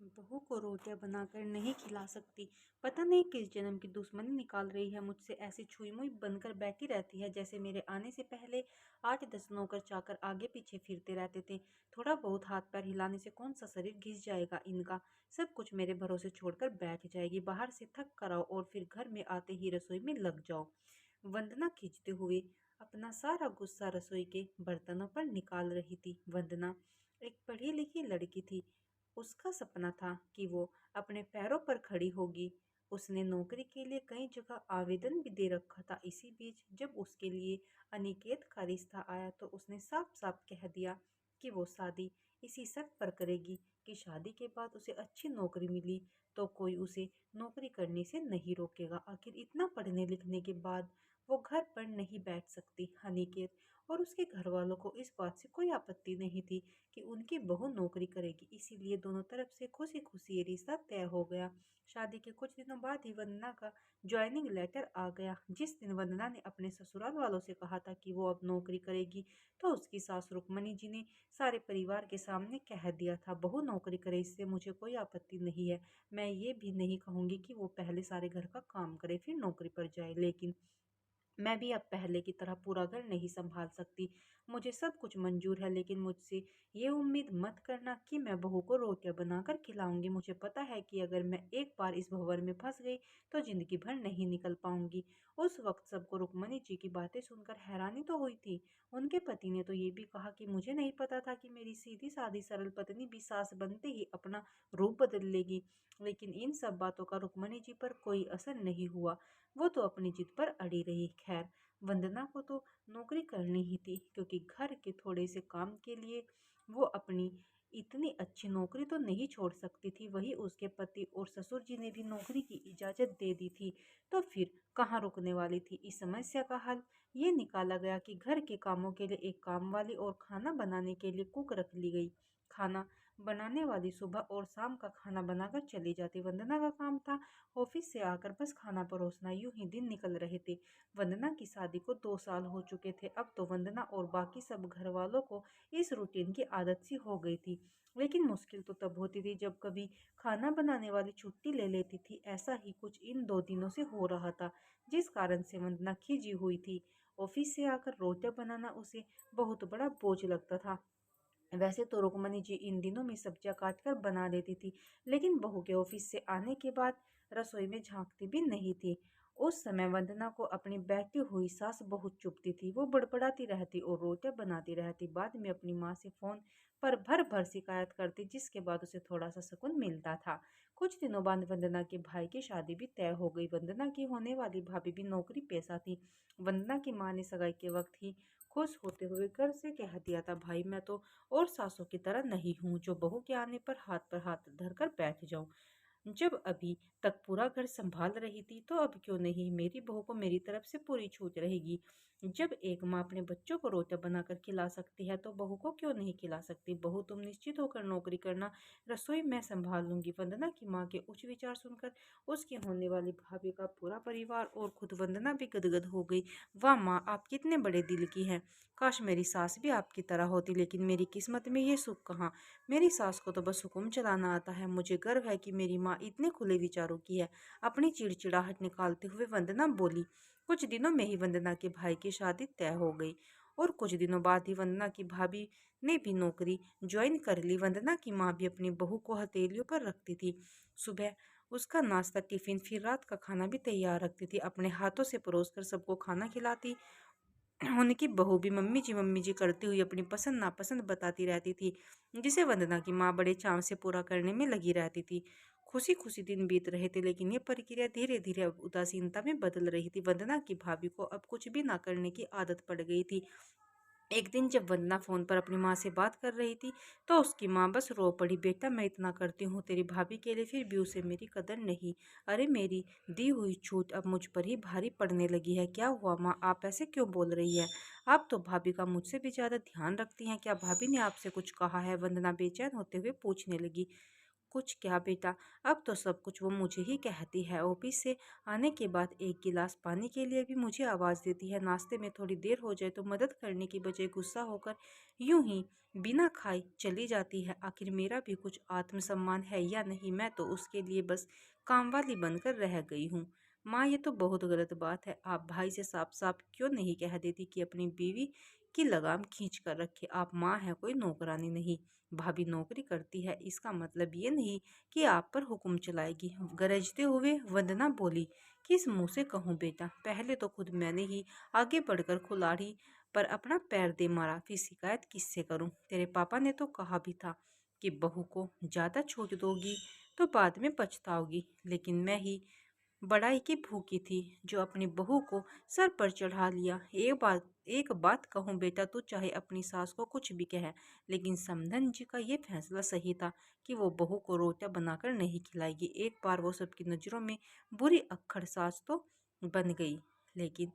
बहू को रोटियां बनाकर नहीं खिला सकती। पता नहीं किस जन्म की दुश्मनी निकाल रही है मुझसे। ऐसी छुई मुई बनकर बैठी रहती है जैसे मेरे आने से पहले 8-10 नौकर चाकर आगे पीछे फिरते रहते थे। थोड़ा बहुत हाथ पैर हिलाने से कौन सा शरीर घिस जाएगा इनका। सब कुछ मेरे भरोसे छोड़कर बैठ जाएगी। बाहर से थक कर आओ और फिर घर में आते ही रसोई में लग जाओ। वंदना खींचते हुए अपना सारा गुस्सा रसोई के बर्तनों पर निकाल रही थी। वंदना एक पढ़ी लिखी लड़की थी। उसका सपना था कि वो अपने पैरों पर खड़ी होगी। उसने नौकरी के लिए कई जगह आवेदन भी दे रखा था। इसी बीच जब उसके लिए अनिकेत का रिश्ता आया तो उसने साफ साफ कह दिया कि वो शादी इसी शर्त पर करेगी कि शादी के बाद उसे अच्छी नौकरी मिली तो कोई उसे नौकरी करने से नहीं रोकेगा। आखिर इतना पढ़ने लिखने के बाद वो घर पर नहीं बैठ सकती। अनिकेत और उसके घर वालों को इस बात से कोई आपत्ति नहीं थी कि उनकी बहू नौकरी करेगी, इसीलिए दोनों तरफ से खुशी खुशी ये रिश्ता तय हो गया। शादी के कुछ दिनों बाद ही वंदना का ज्वाइनिंग लेटर आ गया। जिस दिन वंदना ने अपने ससुराल वालों से कहा था कि वो अब नौकरी करेगी तो उसकी सास रुक्मणी जी ने सारे परिवार के सामने कह दिया था, बहू नौकरी करे इससे मुझे कोई आपत्ति नहीं है। मैं ये भी नहीं कहूंगी कि वो पहले सारे घर का काम करे फिर नौकरी पर जाए, लेकिन मैं भी अब पहले की तरह पूरा घर नहीं संभाल सकती। मुझे सब कुछ मंजूर है, लेकिन मुझसे ये उम्मीद मत करना कि मैं बहू को रोटियां बनाकर खिलाऊंगी। मुझे पता है कि अगर मैं एक बार इस भंवर में फंस गई तो जिंदगी भर नहीं निकल पाऊंगी। उस वक्त सबको रुक्मणी जी की बातें सुनकर हैरानी तो हुई थी। उनके पति ने तो ये भी कहा कि मुझे नहीं पता था कि मेरी सीधी सादी सरल पत्नी भी सास बनते ही अपना रूप बदल लेगी। लेकिन इन सब बातों का रुक्मणी जी पर कोई असर नहीं हुआ। वो तो अपनी जिद पर अड़ी रही। खैर, वंदना को तो नौकरी करनी ही थी, क्योंकि घर के थोड़े से काम के लिए वो अपनी इतनी अच्छी नौकरी तो नहीं छोड़ सकती थी। वही उसके पति और ससुर जी ने भी नौकरी की इजाजत दे दी थी, तो फिर कहाँ रुकने वाली थी। इस समस्या का हल ये निकाला गया कि घर के कामों के लिए एक काम वाली और खाना बनाने के लिए कुक रख ली गई। खाना बनाने वाली सुबह और शाम का खाना बनाकर चली जाती। वंदना का काम था ऑफिस से आकर बस खाना परोसना। यूं ही दिन निकल रहे थे। वंदना की शादी को 2 साल हो चुके थे। अब तो वंदना और बाकी सब घर वालों को इस रूटीन की आदत सी हो गई थी। लेकिन मुश्किल तो तब होती थी जब कभी खाना बनाने वाली छुट्टी ले लेती थी। ऐसा ही कुछ इन 2 दिनों से हो रहा था, जिस कारण से वंदना खिजी हुई थी। ऑफिस से आकर रोटियां बनाना उसे बहुत बड़ा बोझ लगता था। वैसे तो रुक्मणी जी इन दिनों में सब्जियां काट कर बना देती थी, लेकिन बहू के ऑफिस से आने के बाद रसोई में झांकती भी नहीं थी। उस समय वंदना को अपनी बैठी हुई सास बहुत चुभती थी। वो बड़बड़ाती रहती और रोटियां बनाती रहती। बाद में अपनी माँ से फोन पर भर भर शिकायत करती, जिसके बाद उसे थोड़ा सा सुकून मिलता था। कुछ दिनों बाद वंदना के भाई की शादी भी तय हो गई। वंदना की होने वाली भाभी भी नौकरी पेशा थी। वंदना की माँ ने सगाई के वक्त ही खुश होते हुए घर से कह दिया था, भाई मैं तो और सासों की तरह नहीं हूँ जो बहू के आने पर हाथ धरकर बैठ जाऊं। जब अभी तक पूरा घर संभाल रही थी तो अब क्यों नहीं मेरी बहू को मेरी तरफ से पूरी छूट रहेगी। जब एक माँ अपने बच्चों को रोटियां बनाकर खिला सकती है तो बहू को क्यों नहीं खिला सकती। बहू तुम निश्चित होकर नौकरी करना, रसोई मैं संभाल लूंगी। वंदना की माँ के उच्च विचार सुनकर उसकी होने वाली भाभी का पूरा परिवार और खुद वंदना भी गदगद हो गई। वाह माँ, आप कितने बड़े दिल की हैं। काश मेरी सास भी आपकी तरह होती, लेकिन मेरी किस्मत में ये सुख कहाँ। मेरी सास को तो बस हुक्म चलाना आता है। मुझे गर्व है कि मेरी माँ इतने खुले विचारों की है। अपनी चिड़चिड़ाहट निकालते हुए वंदना बोली। कुछ दिनों में ही वंदना के भाई की शादी तय हो गई और कुछ दिनों बाद ही वंदना की भाभी ने भी नौकरी ज्वाइन कर ली। वंदना की माँ भी अपनी बहू को हथेलियों पर रखती थी। सुबह उसका नाश्ता, टिफिन, फिर रात का खाना भी तैयार रखती थी। अपने हाथों से परोस कर सबको खाना खिलाती। उनकी बहू भी मम्मी जी करती हुई अपनी पसंद नापसंद बताती रहती थी, जिसे वंदना की माँ बड़े चाव से पूरा करने में लगी रहती थी। खुशी खुशी दिन बीत रहे थे, लेकिन ये प्रक्रिया धीरे धीरे अब उदासीनता में बदल रही थी। वंदना की भाभी को अब कुछ भी ना करने की आदत पड़ गई थी। एक दिन जब वंदना फोन पर अपनी माँ से बात कर रही थी तो उसकी माँ बस रो पड़ी। बेटा मैं इतना करती हूँ तेरी भाभी के लिए, फिर भी उसे मेरी कदर नहीं। अरे मेरी दी हुई छूट अब मुझ पर ही भारी पड़ने लगी है। क्या हुआ माँ, आप ऐसे क्यों बोल रही है। आप तो भाभी का मुझसे भी ज्यादा ध्यान रखती हैं। क्या भाभी ने आपसे कुछ कहा है। वंदना बेचैन होते हुए पूछने लगी। कुछ क्या बेटा, अब तो सब कुछ वो मुझे ही कहती है। ऑफिस से आने के बाद एक गिलास पानी के लिए भी मुझे आवाज़ देती है। नाश्ते में थोड़ी देर हो जाए तो मदद करने की बजाय गुस्सा होकर यूं ही बिना खाई चली जाती है। आखिर मेरा भी कुछ आत्मसम्मान है या नहीं? मैं तो उसके लिए बस कामवाली बनकर रह गई हूँ। माँ, ये तो बहुत गलत बात है। आप भाई से साफ साफ क्यों नहीं कह देती कि अपनी बीवी की लगाम खींच कर रखे? आप माँ है, कोई नौकरानी नहीं। भाभी नौकरी करती है इसका मतलब ये नहीं कि आप पर हुक्म चलाएगी। गरजते हुए वंदना बोली, किस मुंह से कहूँ बेटा? पहले तो खुद मैंने ही आगे बढ़कर कुल्हाड़ी पर अपना पैर दे मारा, फिर शिकायत किससे करूं? तेरे पापा ने तो कहा भी था कि बहू को ज्यादा छूट दोगी तो बाद में पछताओगी, लेकिन मैं ही बड़ाई की भूखी थी जो अपनी बहू को सर पर चढ़ा लिया। एक बात कहूँ बेटा, तू चाहे अपनी सास को कुछ भी कहे, लेकिन समधन जी का ये फैसला सही था कि वो बहू को रोटियां बनाकर नहीं खिलाएगी। एक बार वो सबकी नज़रों में बुरी अक्खड़ सास तो बन गई, लेकिन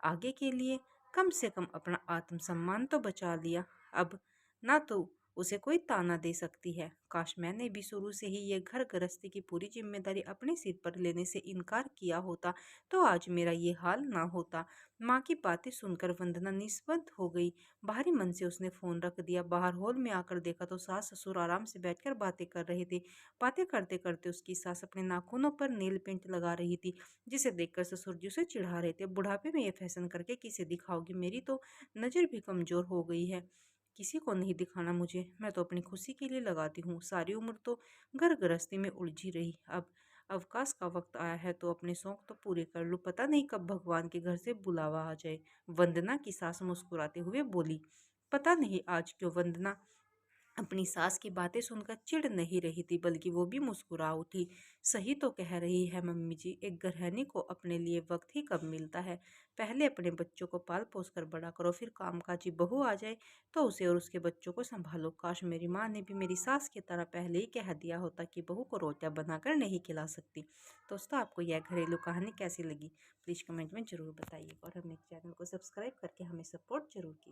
आगे के लिए कम से कम अपना आत्मसम्मान तो बचा लिया। अब ना तो उसे कोई ताना दे सकती है। काश मैंने भी शुरू से ही ये घर गृहस्थी की पूरी जिम्मेदारी अपने सिर पर लेने से इनकार किया होता तो आज मेरा ये हाल ना होता। माँ की बातें सुनकर वंदना निस्बत हो गई। बाहरी मन से उसने फोन रख दिया। बाहर हॉल में आकर देखा तो सास ससुर आराम से बैठकर बातें कर रहे थे। बातें करते करते उसकी सास अपने नाखूनों पर नेल पेंट लगा रही थी, जिसे देखकर ससुर जी उसे चिढ़ा रहे थे। बुढ़ापे में ये फैशन करके किसे दिखाओगी? मेरी तो नज़र भी कमजोर हो गई है। किसी को नहीं दिखाना मुझे, मैं तो अपनी खुशी के लिए लगाती हूँ। सारी उम्र तो घर गृहस्थी में उलझी रही, अब अवकाश का वक्त आया है तो अपने शौक तो पूरे कर लूँ। पता नहीं कब भगवान के घर से बुलावा आ जाए। वंदना की सास मुस्कुराते हुए बोली। पता नहीं आज क्यों वंदना अपनी सास की बातें सुनकर चिढ़ नहीं रही थी, बल्कि वो भी मुस्कुरा उठी। सही तो कह रही है मम्मी जी, एक गृहिणी को अपने लिए वक्त ही कब मिलता है। पहले अपने बच्चों को पाल पोस कर बड़ा करो, फिर कामकाजी बहू आ जाए तो उसे और उसके बच्चों को संभालो। काश मेरी माँ ने भी मेरी सास की तरह पहले ही कह दिया होता कि बहू को रोटियां बनाकर नहीं खिला सकती। दोस्तों, आपको यह घरेलू कहानी कैसी लगी? प्लीज़ कमेंट में ज़रूर बताइए और हमें चैनल को सब्सक्राइब करके हमें सपोर्ट जरूर कीजिए।